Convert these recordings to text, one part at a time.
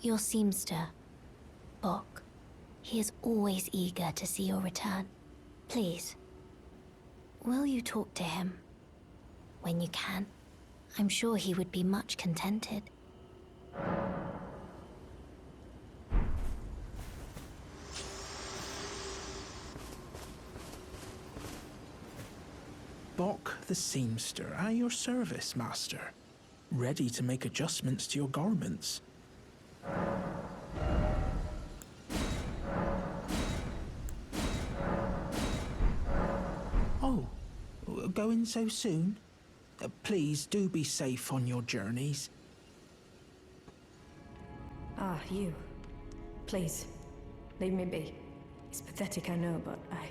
Your seamster, Bok. He is always eager to see your return. Please, will you talk to him? When you can. I'm sure he would be much contented. Bok the seamster, at your service, master. Ready to make adjustments to your garments. Oh, going so soon? Please do be safe on your journeys. Ah, you. Please, leave me be. It's pathetic, I know, but I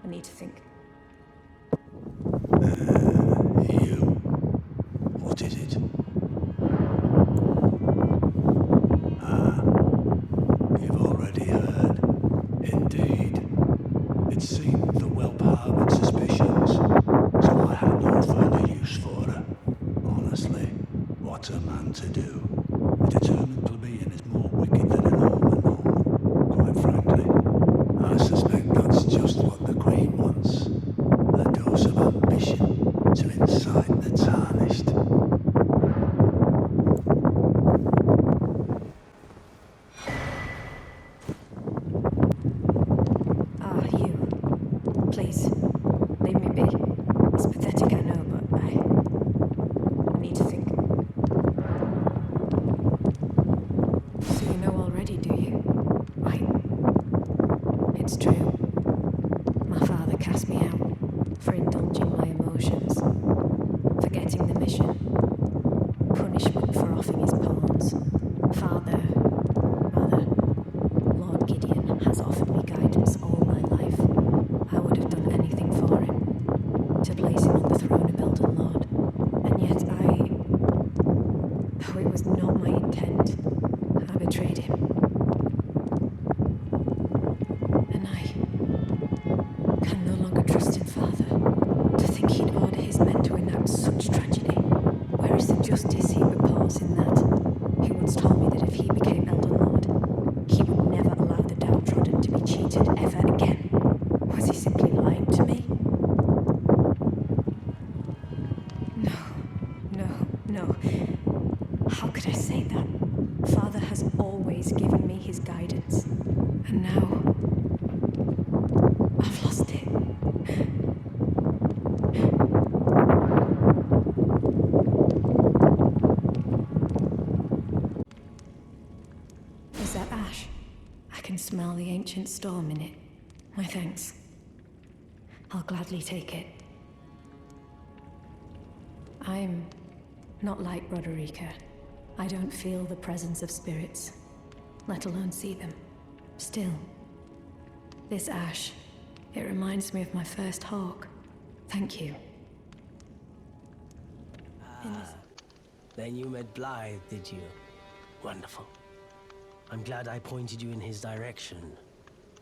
need to think. You. What is it? You've already heard. Indeed. It seemed the whelp harbored suspicions, so I had no further use for her. Honestly, what's a man to do? A determined plebeian is more wicked than an omen. Quite frankly, I suspect that's just what the Queen wants. A dose of ambition to incite the tarnished. Ah, you. Please, leave me be. It's pathetic, I know, but I need to think. So you know already, do you? Right. It's true. My father cast me out for indulging my emotions, forgetting the mission, punishment for offing his pawns. Lord Gideon has offered me guidance all my life. I would have done anything for him, to place him on the throne of Elden Lord. And yet though it was not my intent, I betrayed him. And I can no longer trust in Father. To think he'd order his men to enact such tragedy. Where is the justice he reports in that? He once told me that if he became Elden Lord, he would never allow the downtrodden to be cheated ever again. Was he simply lying to me? No. How could I say that? Father has always given me his guidance. And now I've lost it. Is that ash? I can smell the ancient storm in it. My thanks. I'll gladly take it. I'm not like Roderica. I don't feel the presence of spirits, let alone see them. Still, this ash, it reminds me of my first hawk. Thank you. Then you met Blythe, did you? Wonderful. I'm glad I pointed you in his direction.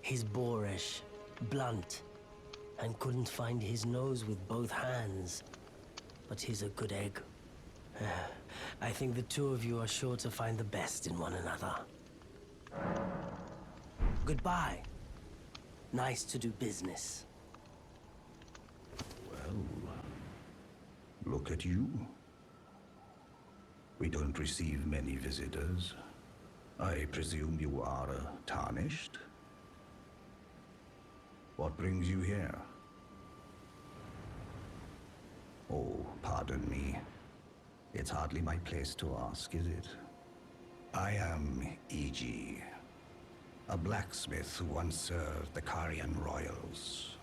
He's boorish, blunt, and couldn't find his nose with both hands. But he's a good egg. I think the two of you are sure to find the best in one another. Goodbye. Nice to do business. Well, look at you. We don't receive many visitors. I presume you are tarnished? What brings you here? Oh, pardon me. It's hardly my place to ask, is it? I am E.G., a blacksmith who once served the Carian royals.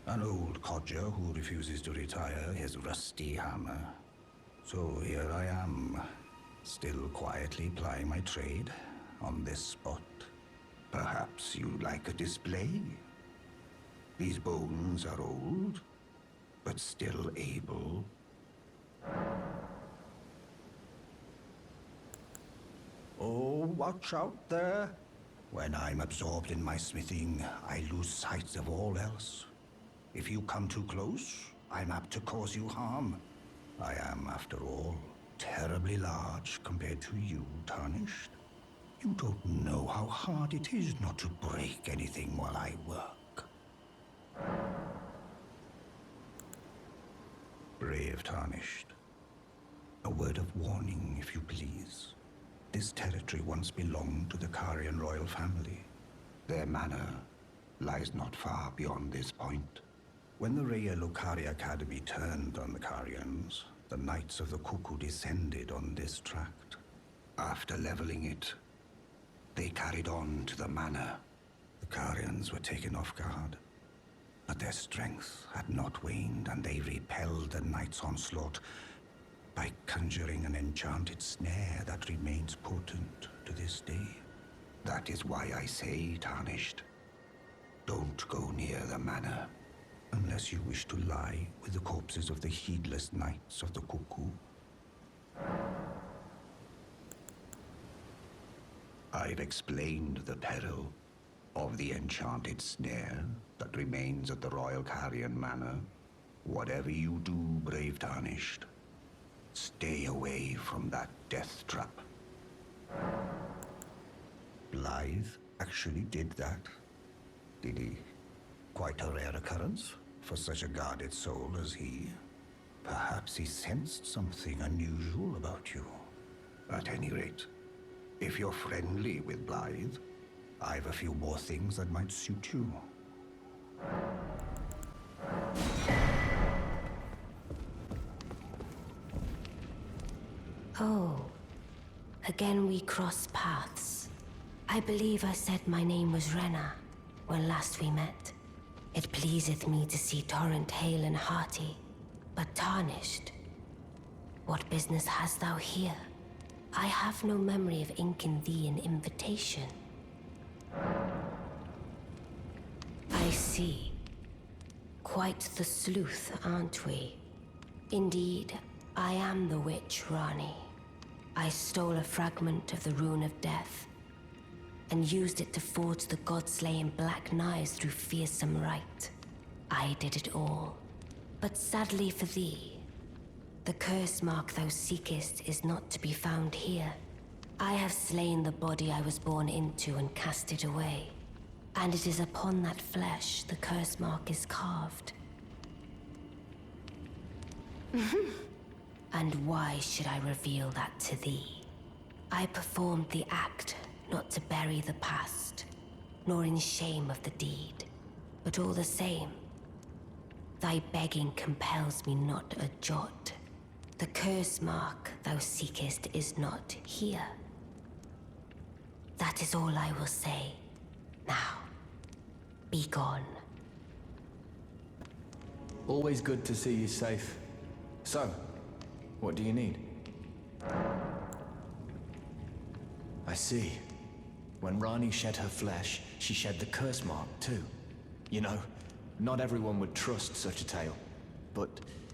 An old codger who refuses to retire his rusty hammer. So here I am, still quietly plying my trade on this spot. Perhaps you'd like a display? These bones are old, but still able. Oh, watch out there. When I'm absorbed in my smithing, I lose sight of all else. If you come too close, I'm apt to cause you harm. I am, after all, terribly large compared to you, Tarnished. You don't know how hard it is not to break anything while I work. Brave Tarnished. A word of warning, if you please. This territory once belonged to the Carian royal family. Their manor lies not far beyond this point. When the Raya Lucari Academy turned on the Carians, the Knights of the Cuckoo descended on this tract. After leveling it, they carried on to the manor. The Carians were taken off guard, but their strength had not waned, and they repelled the Knights' onslaught by conjuring an enchanted snare that remains potent to this day. That is why I say, Tarnished, don't go near the manor, unless you wish to lie with the corpses of the heedless Knights of the Cuckoo. I've explained the peril of the enchanted snare that remains at the Royal Carian Manor. Whatever you do, brave Tarnished, stay away from that death trap. Blythe actually did that. Did he? Quite a rare occurrence for such a guarded soul as he. Perhaps he sensed something unusual about you. At any rate, if you're friendly with Blythe, I've a few more things that might suit you. Oh, again we cross paths. I believe I said my name was Rena when last we met. It pleaseth me to see Torrent hale and hearty, but Tarnished. What business hast thou here? I have no memory of inking thee an invitation. I see. Quite the sleuth, aren't we? Indeed, I am the witch Rani. I stole a fragment of the Rune of Death and used it to forge the god-slaying black knives through fearsome rite. I did it all. But sadly for thee, the curse mark thou seekest is not to be found here. I have slain the body I was born into and cast it away. And it is upon that flesh the curse mark is carved. And why should I reveal that to thee? I performed the act not to bury the past, nor in shame of the deed. But all the same, thy begging compels me not a jot. The curse mark thou seekest is not here. That is all I will say. Now, be gone. Always good to see you safe. So, what do you need? I see. When Rani shed her flesh, she shed the curse mark too. You know, not everyone would trust such a tale. But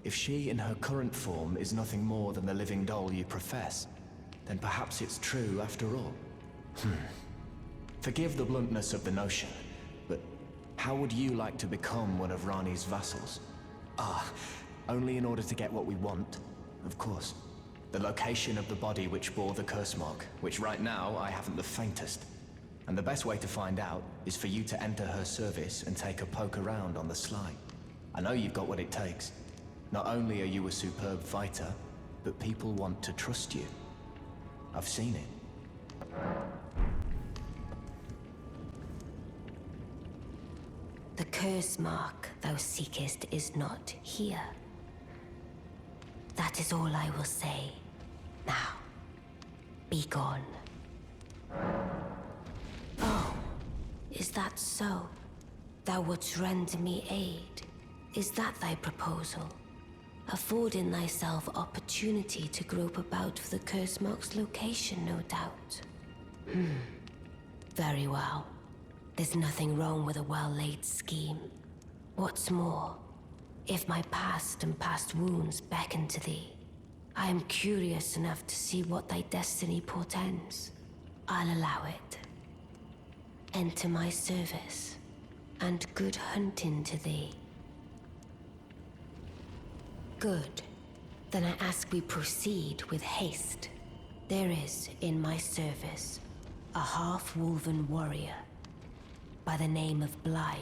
if she in her current form is nothing more than the living doll you profess, then perhaps it's true after all. Forgive the bluntness of the notion, but how would you like to become one of Rani's vassals? Only in order to get what we want, of course. The location of the body which bore the curse mark, which right now I haven't the faintest. And the best way to find out is for you to enter her service and take a poke around on the sly. I know you've got what it takes. Not only are you a superb fighter, but people want to trust you. I've seen it. The curse mark thou seekest is not here. That is all I will say. Now, be gone. Oh, is that so? Thou wouldst render me aid? Is that thy proposal? Affording thyself opportunity to grope about for the curse mark's location, no doubt. Very well. There's nothing wrong with a well-laid scheme. What's more, if my past and past wounds beckon to thee, I am curious enough to see what thy destiny portends. I'll allow it. Enter my service, and good hunting to thee. Good. Then I ask we proceed with haste. There is, in my service, a half-wolven warrior by the name of Blythe.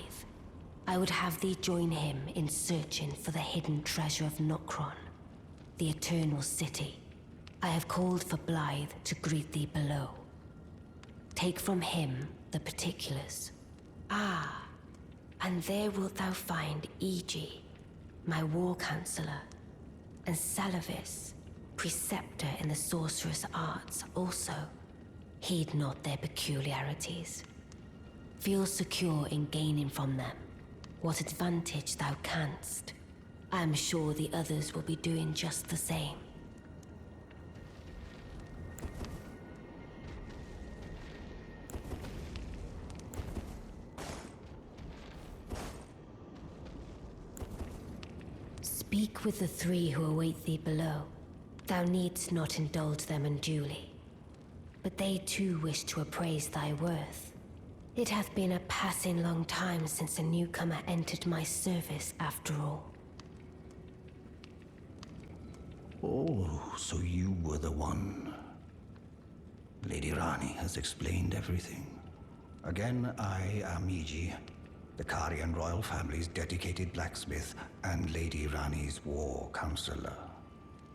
I would have thee join him in searching for the hidden treasure of Nokron, the Eternal City. I have called for Blythe to greet thee below. Take from him the particulars. Ah, and there wilt thou find Iji, my war counselor, and Salavis, preceptor in the sorcerous arts also. Heed not their peculiarities. Feel secure in gaining from them what advantage thou canst. I am sure the others will be doing just the same. Speak with the three who await thee below. Thou needst not indulge them unduly, but they too wish to appraise thy worth. It hath been a passing long time since a newcomer entered my service, after all. Oh, so you were the one. Lady Rani has explained everything. Again, I am Iji, the Karian royal family's dedicated blacksmith and Lady Rani's war counselor.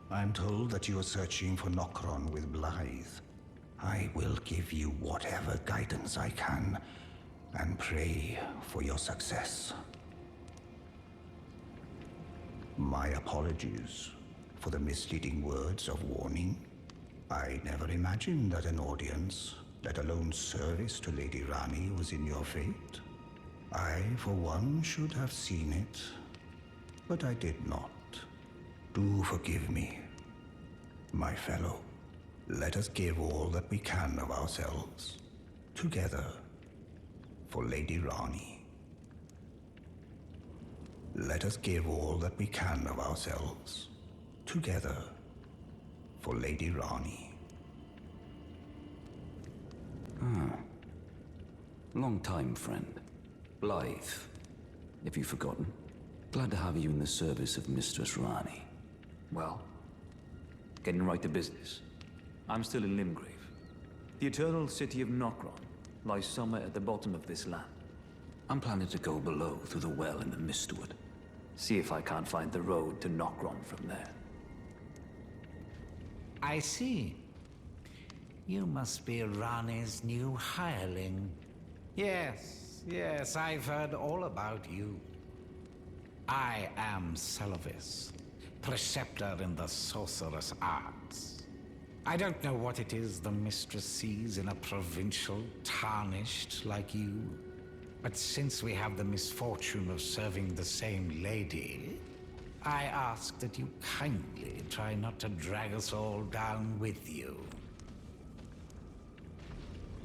I'm told that you are searching for Nokron with Blythe. I will give you whatever guidance I can, and pray for your success. My apologies for the misleading words of warning. I never imagined that an audience, let alone service to Lady Rani, was in your fate. I, for one, should have seen it, but I did not. Do forgive me, my fellow. Let us give all that we can of ourselves, together, for Lady Rani. Let us give all that we can of ourselves, together, for Lady Rani. Long time, friend. Blythe, if you've forgotten. Glad to have you in the service of Mistress Rani. Well, getting right to business. I'm still in Limgrave. The eternal city of Nokron lies somewhere at the bottom of this land. I'm planning to go below through the well in the Mistwood. See if I can't find the road to Nokron from there. I see. You must be Rani's new hireling. Yes, I've heard all about you. I am Salavis, preceptor in the sorcerous arts. I don't know what it is the mistress sees in a provincial tarnished like you, but since we have the misfortune of serving the same lady, I ask that you kindly try not to drag us all down with you.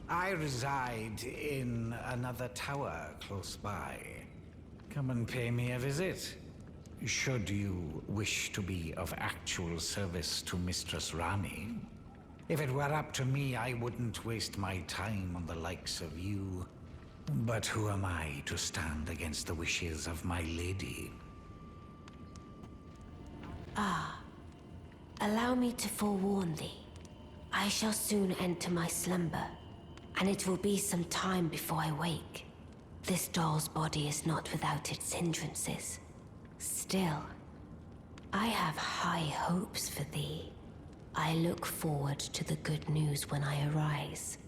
I reside in another tower close by. Come and pay me a visit, should you wish to be of actual service to Mistress Rani. If it were up to me, I wouldn't waste my time on the likes of you. But who am I to stand against the wishes of my lady? Allow me to forewarn thee. I shall soon enter my slumber, and it will be some time before I wake. This doll's body is not without its hindrances. Still, I have high hopes for thee. I look forward to the good news when I arise.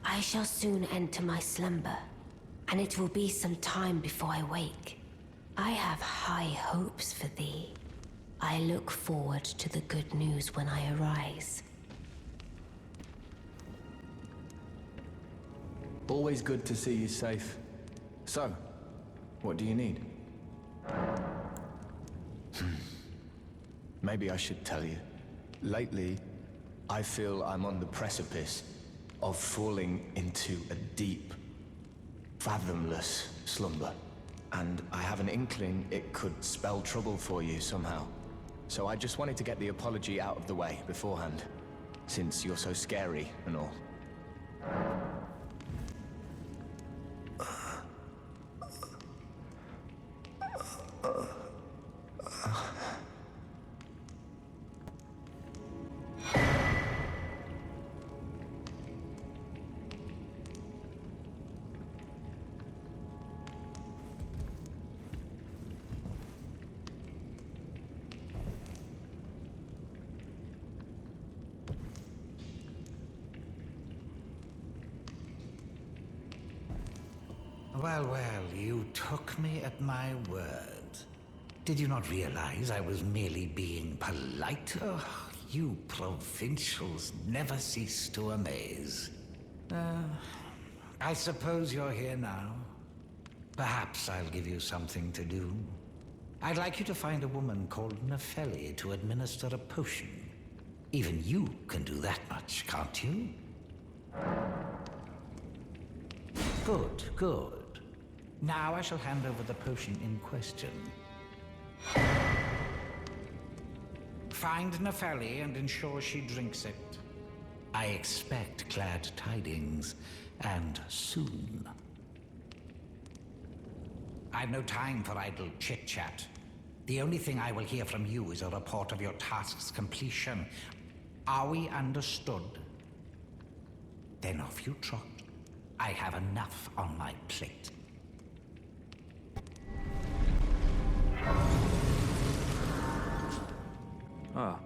I shall soon enter my slumber, and it will be some time before I wake. I have high hopes for thee. I look forward to the good news when I arise. Always good to see you safe. So, what do you need? Maybe I should tell you. Lately, I feel I'm on the precipice of falling into a deep, fathomless slumber. And I have an inkling it could spell trouble for you somehow. So I just wanted to get the apology out of the way beforehand, since you're so scary and all. Well, you took me at my word. Did you not realize I was merely being polite? Oh, you provincials never cease to amaze. I suppose you're here now. Perhaps I'll give you something to do. I'd like you to find a woman called Nefeli to administer a potion. Even you can do that much, can't you? Good. Now I shall hand over the potion in question. Find Nefeli and ensure she drinks it. I expect glad tidings, and soon. I've no time for idle chit-chat. The only thing I will hear from you is a report of your task's completion. Are we understood? Then off you trot. I have enough on my plate. Ah.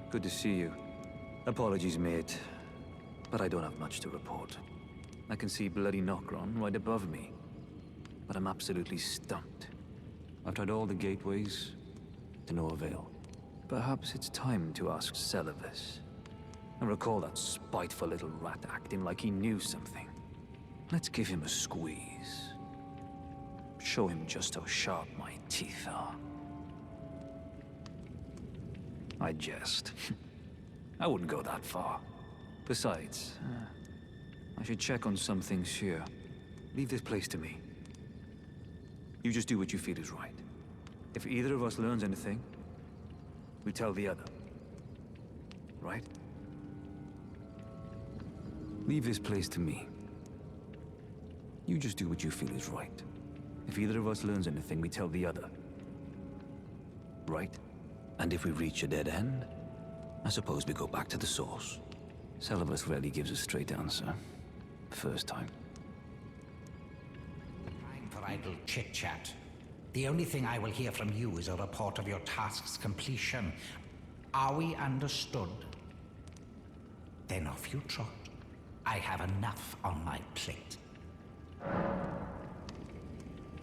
Good to see you. Apologies, mate. But I don't have much to report. I can see bloody Nokron right above me. But I'm absolutely stumped. I've tried all the gateways, to no avail. Perhaps it's time to ask Celavis. I recall that spiteful little rat acting like he knew something. Let's give him a squeeze. Show him just how sharp my teeth are. I jest. I wouldn't go that far. Besides, I should check on some things here. Leave this place to me. You just do what you feel is right. If either of us learns anything, we tell the other. Right? Leave this place to me. You just do what you feel is right. If either of us learns anything, we tell the other. Right? And if we reach a dead end, I suppose we go back to the source. Celavis rarely gives a straight answer. First time. Time for idle chit-chat. The only thing I will hear from you is a report of your task's completion. Are we understood? Then off you trot. I have enough on my plate.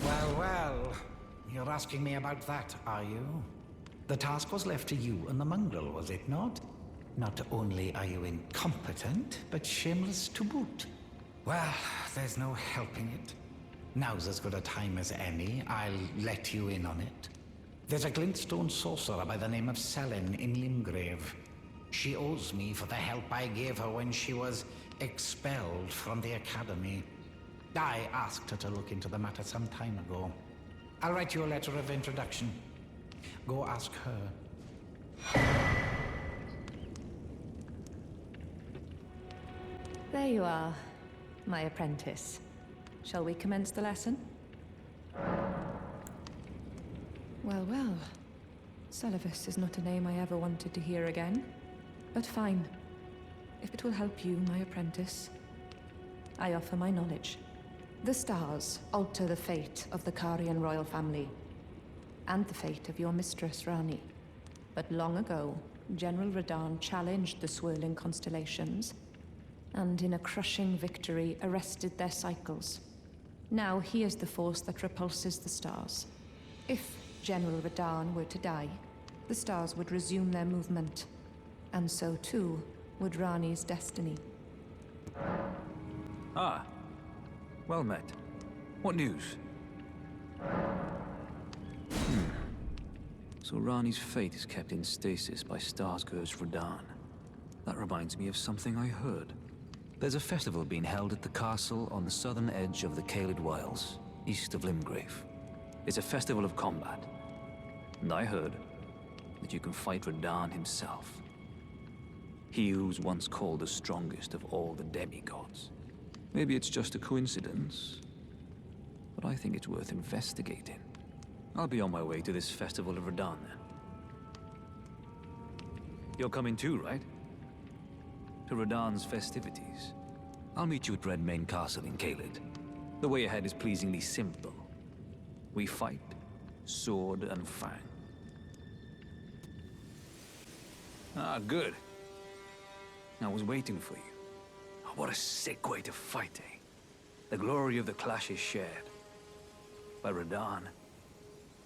Well, you're asking me about that, are you? The task was left to you and the mongrel, was it not? Not only are you incompetent, but shameless to boot. Well, there's no helping it. Now's as good a time as any. I'll let you in on it. There's a glintstone sorcerer by the name of Selin in Limgrave. She owes me for the help I gave her when she was expelled from the academy. I asked her to look into the matter some time ago. I'll write you a letter of introduction. Go ask her. There you are, my apprentice. Shall we commence the lesson? Well. Celavis is not a name I ever wanted to hear again. But fine. If it will help you, my apprentice, I offer my knowledge. The stars alter the fate of the Karian royal family, and the fate of your mistress, Rani. But long ago, General Radahn challenged the swirling constellations, and in a crushing victory arrested their cycles. Now he is the force that repulses the stars. If General Radahn were to die, the stars would resume their movement, and so too would Rani's destiny. Ah. Well met. What news? So Rani's fate is kept in stasis by Starsgur's Radahn. That reminds me of something I heard. There's a festival being held at the castle on the southern edge of the Caelid Wilds, east of Limgrave. It's a festival of combat. And I heard that you can fight Radahn himself. He who's once called the strongest of all the demigods. Maybe it's just a coincidence, but I think it's worth investigating. I'll be on my way to this festival of Radahn then. You're coming too, right? To Radahn's festivities. I'll meet you at Redmane Castle in Caelid. The way ahead is pleasingly simple. We fight, sword and fang. Ah, good. I was waiting for you. What a sick way to fight, eh? The glory of the clash is shared by Radahn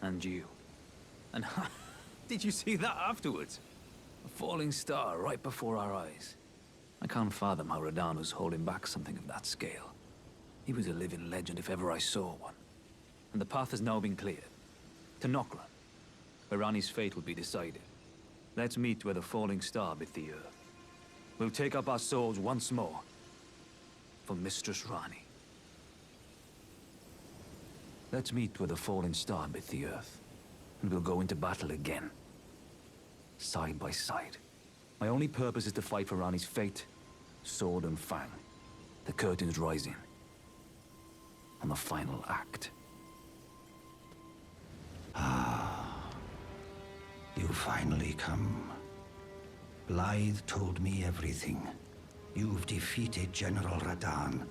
and you. And did you see that afterwards? A falling star right before our eyes. I can't fathom how Radahn was holding back something of that scale. He was a living legend if ever I saw one. And the path has now been cleared. To Nokran, where Rani's fate will be decided. Let's meet where the falling star bit the earth. We'll take up our swords once more for Mistress Rani. Let's meet where the falling star bit the earth, and we'll go into battle again. Side by side. My only purpose is to fight for Rani's fate, sword and fang. The curtain's rising. On the final act. You finally come. Blythe told me everything. You've defeated General Radahn,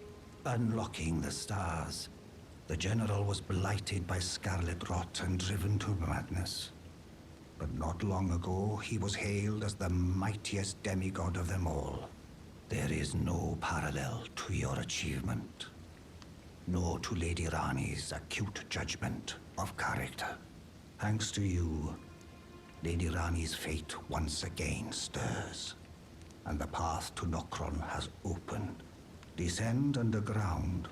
unlocking the stars. The General was blighted by scarlet rot and driven to madness. But not long ago, he was hailed as the mightiest demigod of them all. There is no parallel to your achievement, nor to Lady Rani's acute judgment of character. Thanks to you, Lady Rani's fate once again stirs, and the path to Nokron has opened. Descend underground,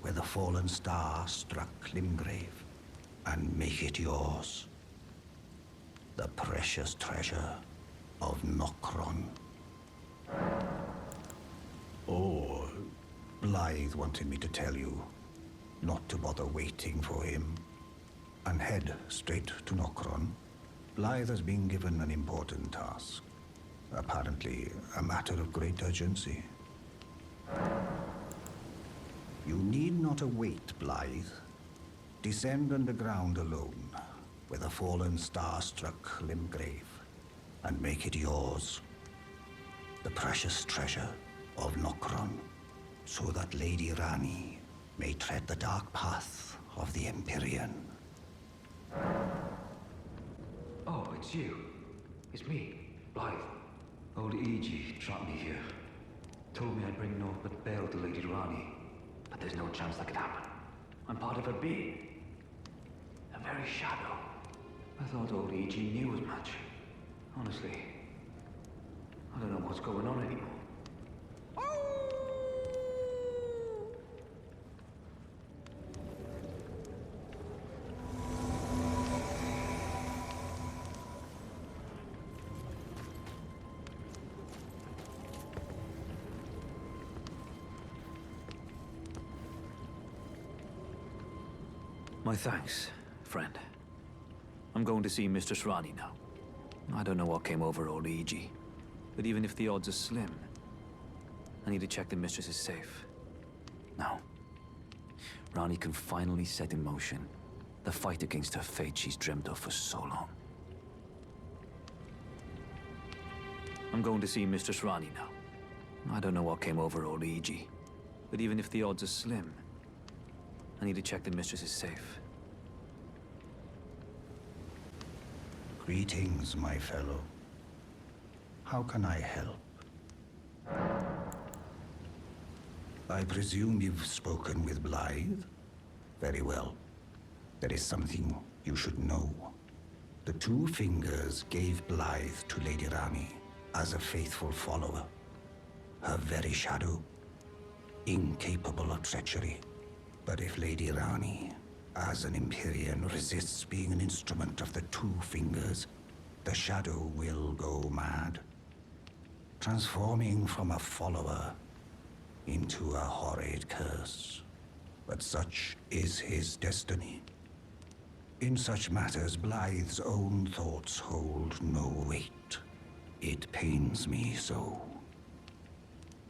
where the fallen star struck Limgrave, and make it yours. The precious treasure of Nokron. Oh, Blythe wanted me to tell you not to bother waiting for him, and head straight to Nokron. Blythe has been given an important task. Apparently, a matter of great urgency. You need not await Blythe. Descend underground alone, where the fallen star struck Limgrave, and make it yours. The precious treasure of Nokron, so that Lady Rani may tread the dark path of the Empyrean. Oh, it's you. It's me, Blythe. Old E.G. trapped me here. Told me I'd bring naught but bale to Lady Rani. But there's no chance that could happen. I'm part of her being. A very shadow. I thought old E.G. knew as much. Honestly, I don't know what's going on anymore. My thanks, friend. I'm going to see Mistress Rani now. I don't know what came over old E.G., but even if the odds are slim, I need to check the Mistress is safe. Now, Rani can finally set in motion the fight against her fate she's dreamt of for so long. I'm going to see Mistress Rani now. I don't know what came over old E.G., but even if the odds are slim, I need to check the Mistress is safe. Greetings, my fellow. How can I help? I presume you've spoken with Blythe? Very well. There is something you should know. The Two Fingers gave Blythe to Lady Rani as a faithful follower. Her very shadow, incapable of treachery. But if Lady Rani, as an Empyrean, resists being an instrument of the Two Fingers, the shadow will go mad, transforming from a follower into a horrid curse. But such is his destiny. In such matters, Blythe's own thoughts hold no weight. It pains me so.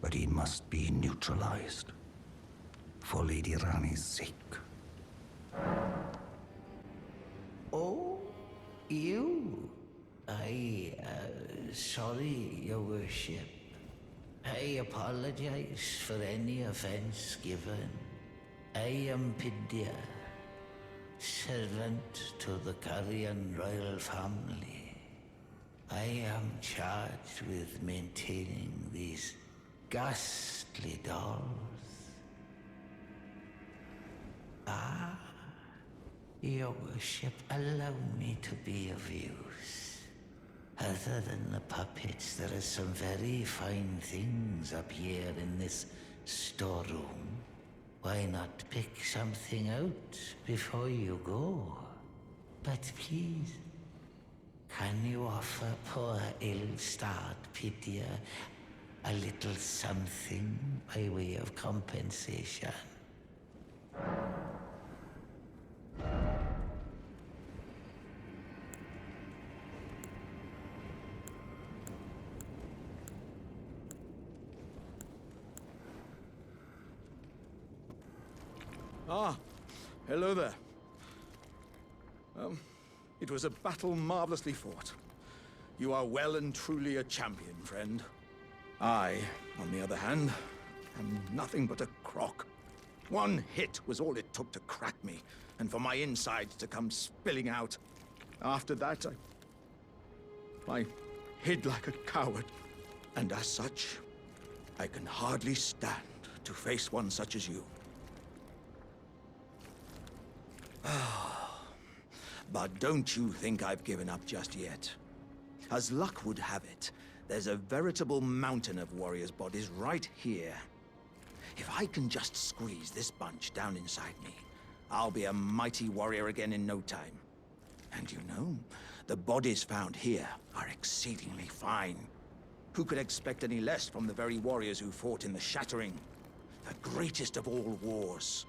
But he must be neutralized. For Lady Rani's sake. Oh, you? Sorry, Your Worship. I apologize for any offense given. I am Pidya, servant to the Carrion royal family. I am charged with maintaining these ghastly dolls. Ah, your worship, allow me to be of use. Other than the puppets, there are some very fine things up here in this storeroom. Why not pick something out before you go? But please, can you offer poor ill-starred Pythia a little something by way of compensation? Ah, hello there. It was a battle marvelously fought. You are well and truly a champion, friend. I, on the other hand, am nothing but a crock. One hit was all it took to crack me, and for my insides to come spilling out. After that, I hid like a coward. And as such, I can hardly stand to face one such as you. But don't you think I've given up just yet. As luck would have it, there's a veritable mountain of warriors' bodies right here. If I can just squeeze this bunch down inside me, I'll be a mighty warrior again in no time. And you know, the bodies found here are exceedingly fine. Who could expect any less from the very warriors who fought in the Shattering? The greatest of all wars.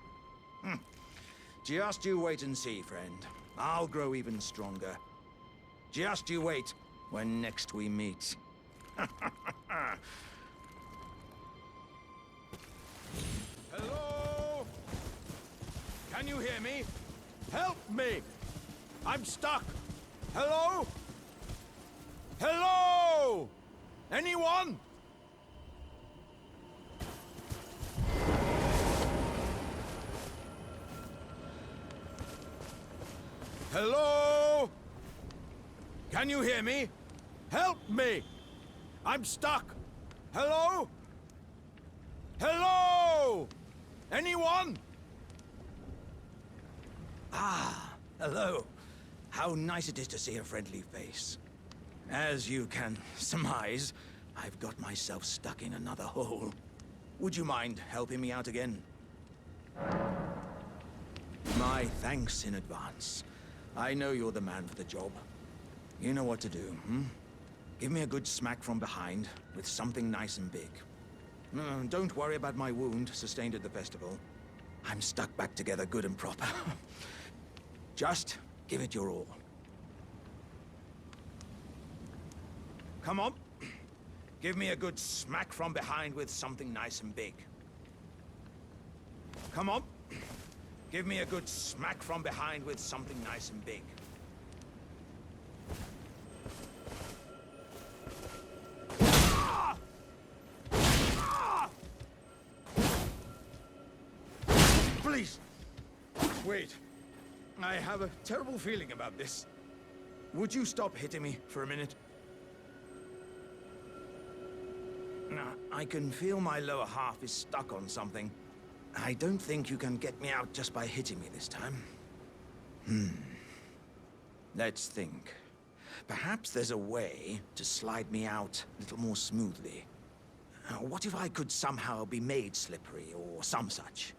Just you wait and see, friend. I'll grow even stronger. Just you wait when next we meet. Hello? Can you hear me? Help me! I'm stuck! Hello? Hello? Anyone? Hello? Can you hear me? Help me! I'm stuck! Hello? Hello? Anyone? Ah, hello. How nice it is to see a friendly face. As you can surmise, I've got myself stuck in another hole. Would you mind helping me out again? My thanks in advance. I know you're the man for the job. You know what to do, Give me a good smack from behind with something nice and big. Don't worry about my wound sustained at the festival. I'm stuck back together good and proper. Just give it your all. Come on. Give me a good smack from behind with something nice and big. Come on. Give me a good smack from behind with something nice and big. Please! Wait. I have a terrible feeling about this. Would you stop hitting me for a minute? I can feel my lower half is stuck on something. I don't think you can get me out just by hitting me this time. Let's think. Perhaps there's a way to slide me out a little more smoothly. What if I could somehow be made slippery or some such?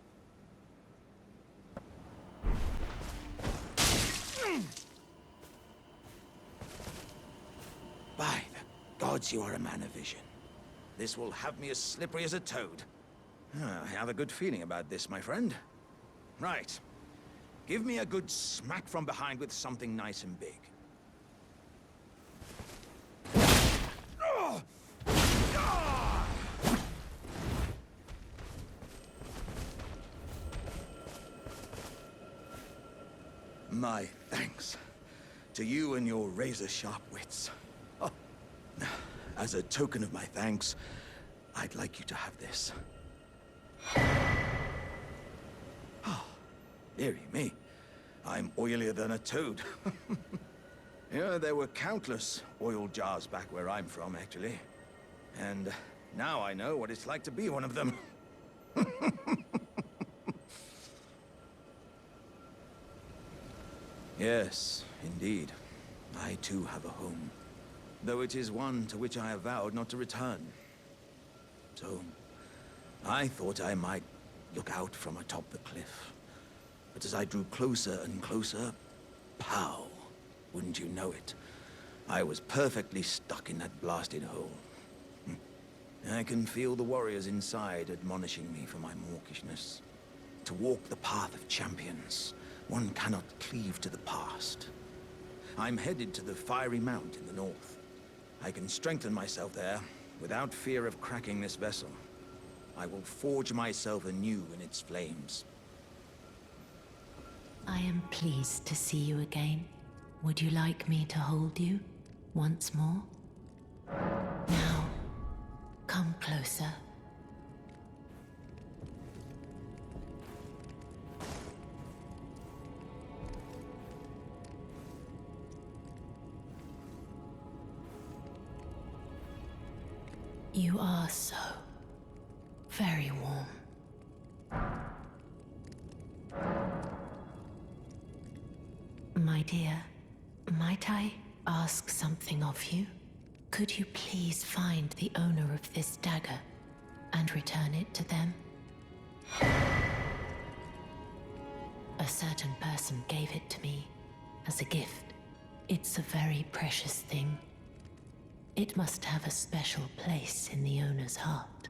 By the gods, you are a man of vision. This will have me as slippery as a toad. I have a good feeling about this, my friend. Right. Give me a good smack from behind with something nice and big. My thanks to you and your razor-sharp wits. Oh. As a token of my thanks, I'd like you to have this. Oh, dearie me. I'm oilier than a toad. Yeah, there were countless oil jars back where I'm from, actually. And now I know what it's like to be one of them. Yes, indeed. I too have a home, though it is one to which I have vowed not to return. So, I thought I might look out from atop the cliff. But as I drew closer and closer, pow! Wouldn't you know it? I was perfectly stuck in that blasted hole. I can feel the warriors inside admonishing me for my mawkishness. To walk the path of champions, one cannot cleave to the past. I'm headed to the Fiery Mount in the north. I can strengthen myself there without fear of cracking this vessel. I will forge myself anew in its flames. I am pleased to see you again. Would you like me to hold you once more? Now, come closer. You are so very warm. My dear, might I ask something of you? Could you please find the owner of this dagger and return it to them? A certain person gave it to me as a gift. It's a very precious thing. It must have a special place in the owner's heart.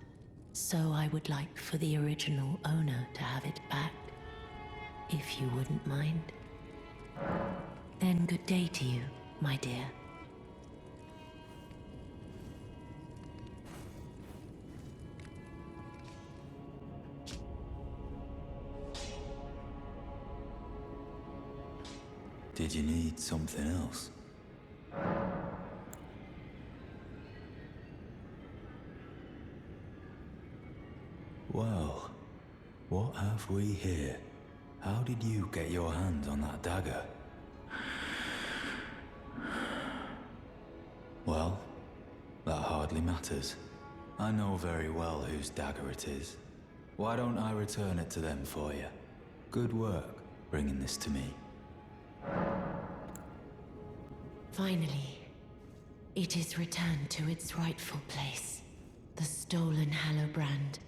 So I would like for the original owner to have it back, if you wouldn't mind. Then good day to you, my dear. Did you need something else? Well, what have we here? How did you get your hands on that dagger? Well, that hardly matters. I know very well whose dagger it is. Why don't I return it to them for you? Good work bringing this to me. Finally, it is returned to its rightful place. The stolen Hallowbrand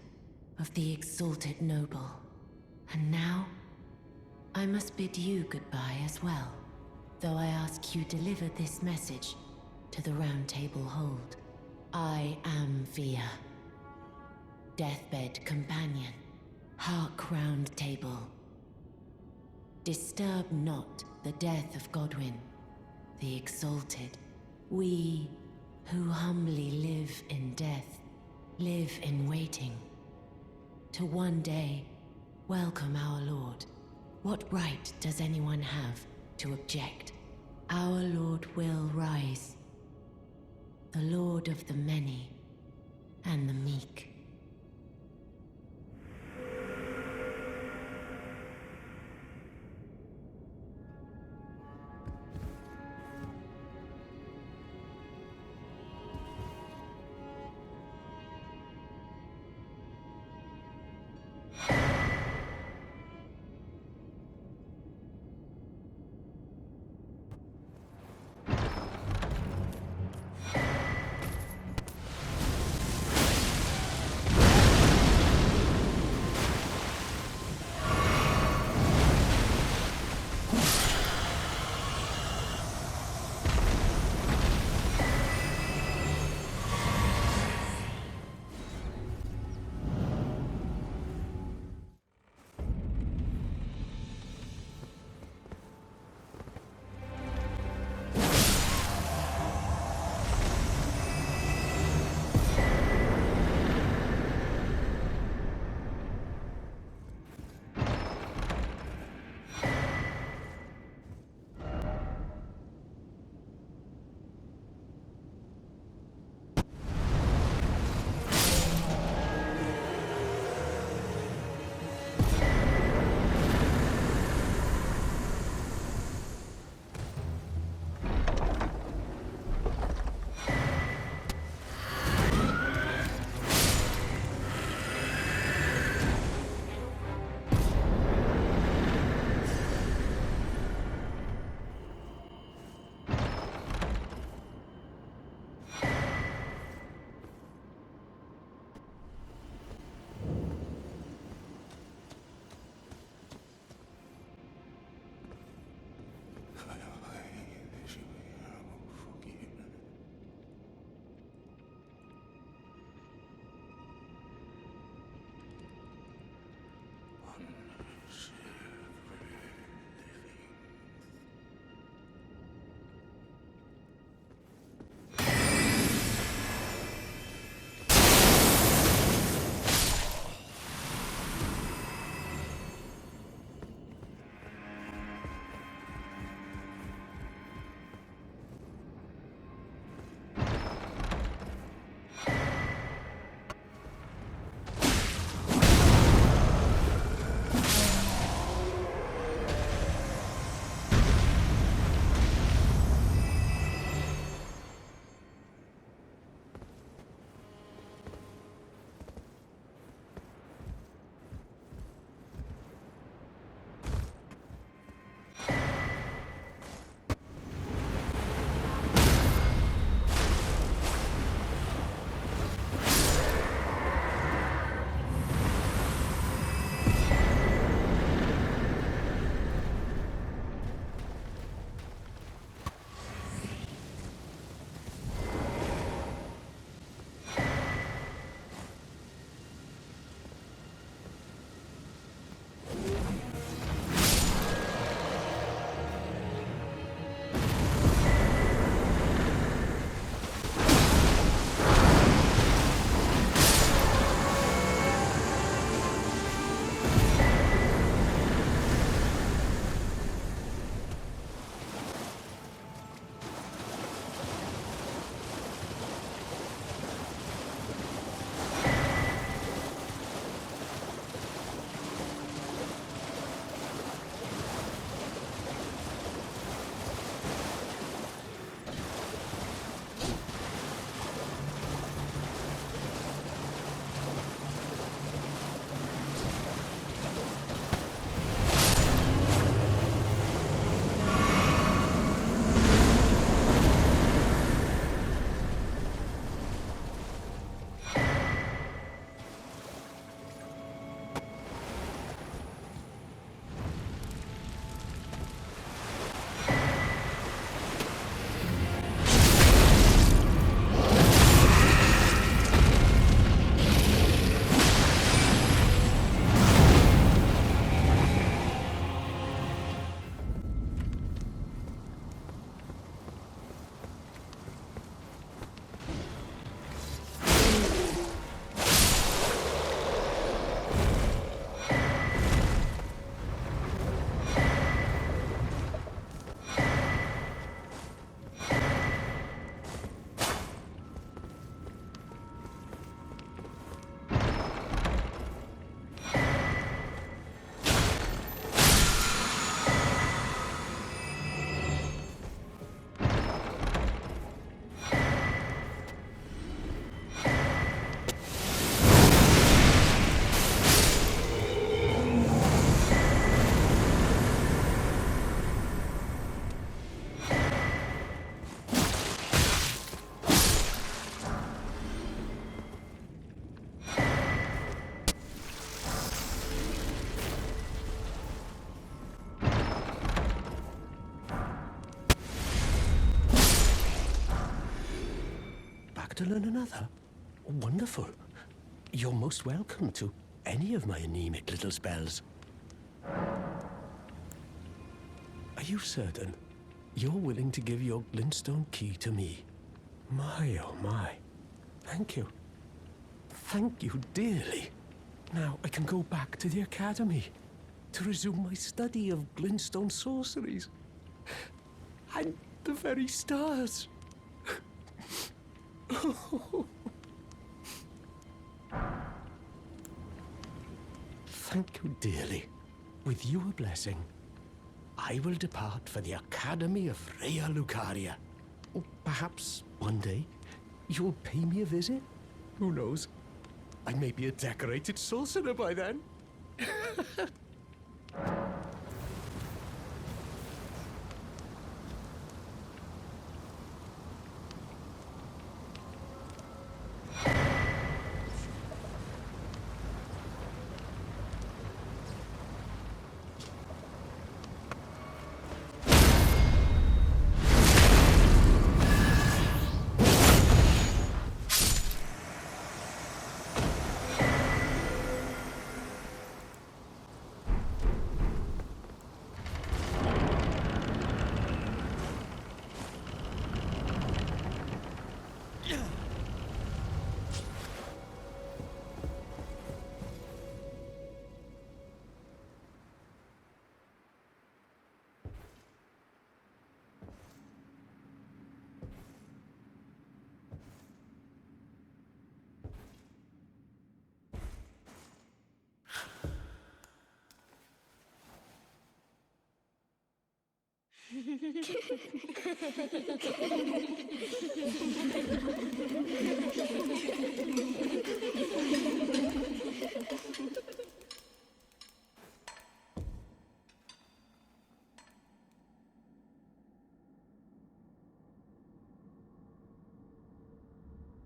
of the exalted noble. And now, I must bid you goodbye as well, though I ask you deliver this message to the Round Table Hold. I am Via, deathbed companion, hark Round Table. Disturb not the death of Godwyn, the exalted. We who humbly live in death, live in waiting, to one day welcome our Lord. What right does anyone have to object? Our Lord will rise, the Lord of the many and the meek. to learn another? Wonderful. You're most welcome to any of my anemic little spells. Are you certain you're willing to give your glintstone key to me? My, oh my. Thank you. Thank you dearly. Now I can go back to the academy to resume my study of glintstone sorceries. And the very stars. Thank you dearly. With your blessing, I will depart for the Academy of Rea Lucaria. Perhaps one day you'll pay me a visit? Who knows? I may be a decorated sorcerer by then.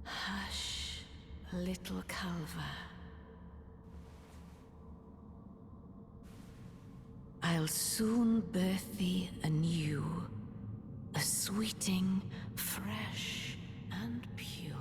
Hush, little Calva. I'll soon birth thee anew, a sweeting, fresh and pure.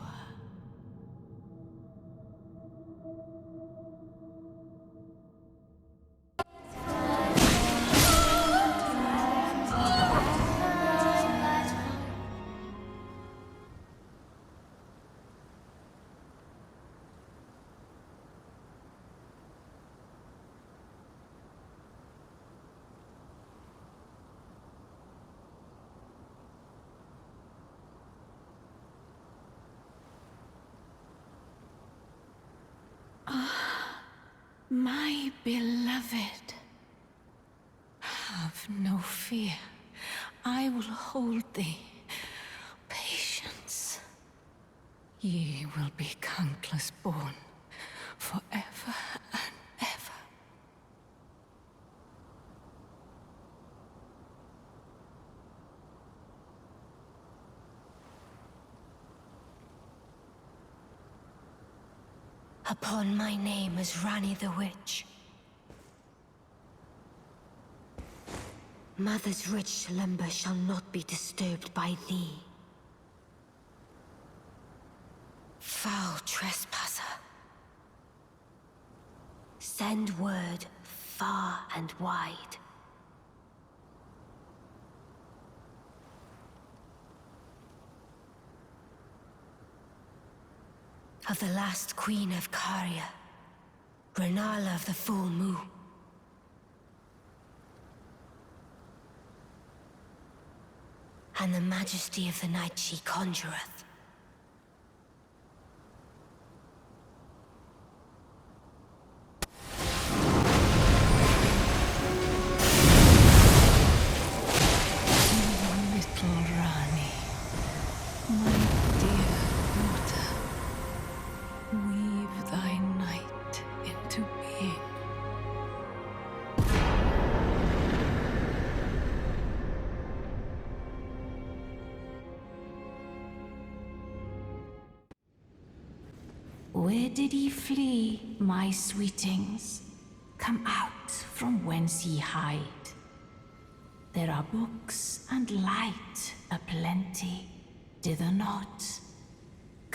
My beloved, have no fear. I will hold thee. Patience. Ye will be countless born, forever and ever. Upon my name as Rani the Witch. Mother's rich slumber shall not be disturbed by thee. Foul trespasser. Send word far and wide. Of the last queen of Caria, Renala of the full moon. And the majesty of the night she conjureth. Little Rani, my dear daughter, weave thy night into being. Where did ye flee, my sweetings? Come out from whence ye hide. There are books and light aplenty, dither not.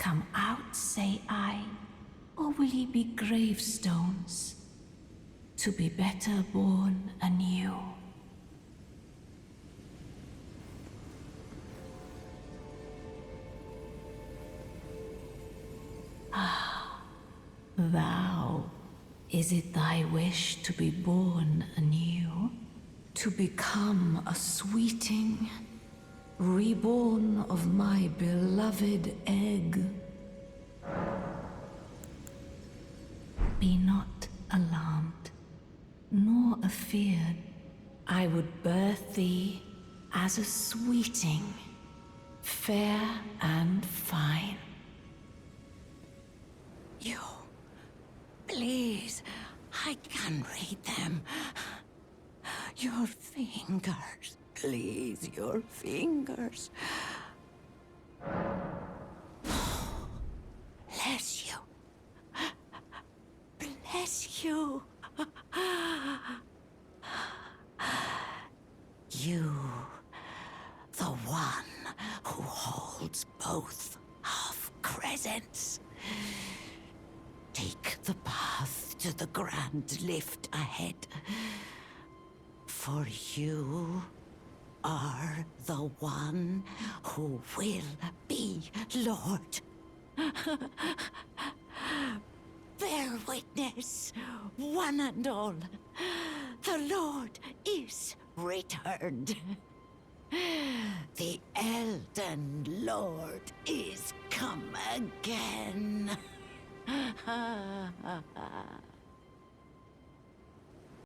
come out, say I? Or will ye be gravestones, to be better born anew? Ah, thou, is it thy wish to be born anew? To become a sweeting, reborn of my beloved egg? Be not alarmed, nor afeard. I would birth thee as a sweeting, fair and fine. You, please, I can read them. Your fingers, please, your fingers. Bless you. Bless you. You, the one who holds both half-crescents. Take the path to the grand lift ahead. For you are the one who will be Lord. Bear witness, one and all. The Lord is returned. The Elden Lord is come again.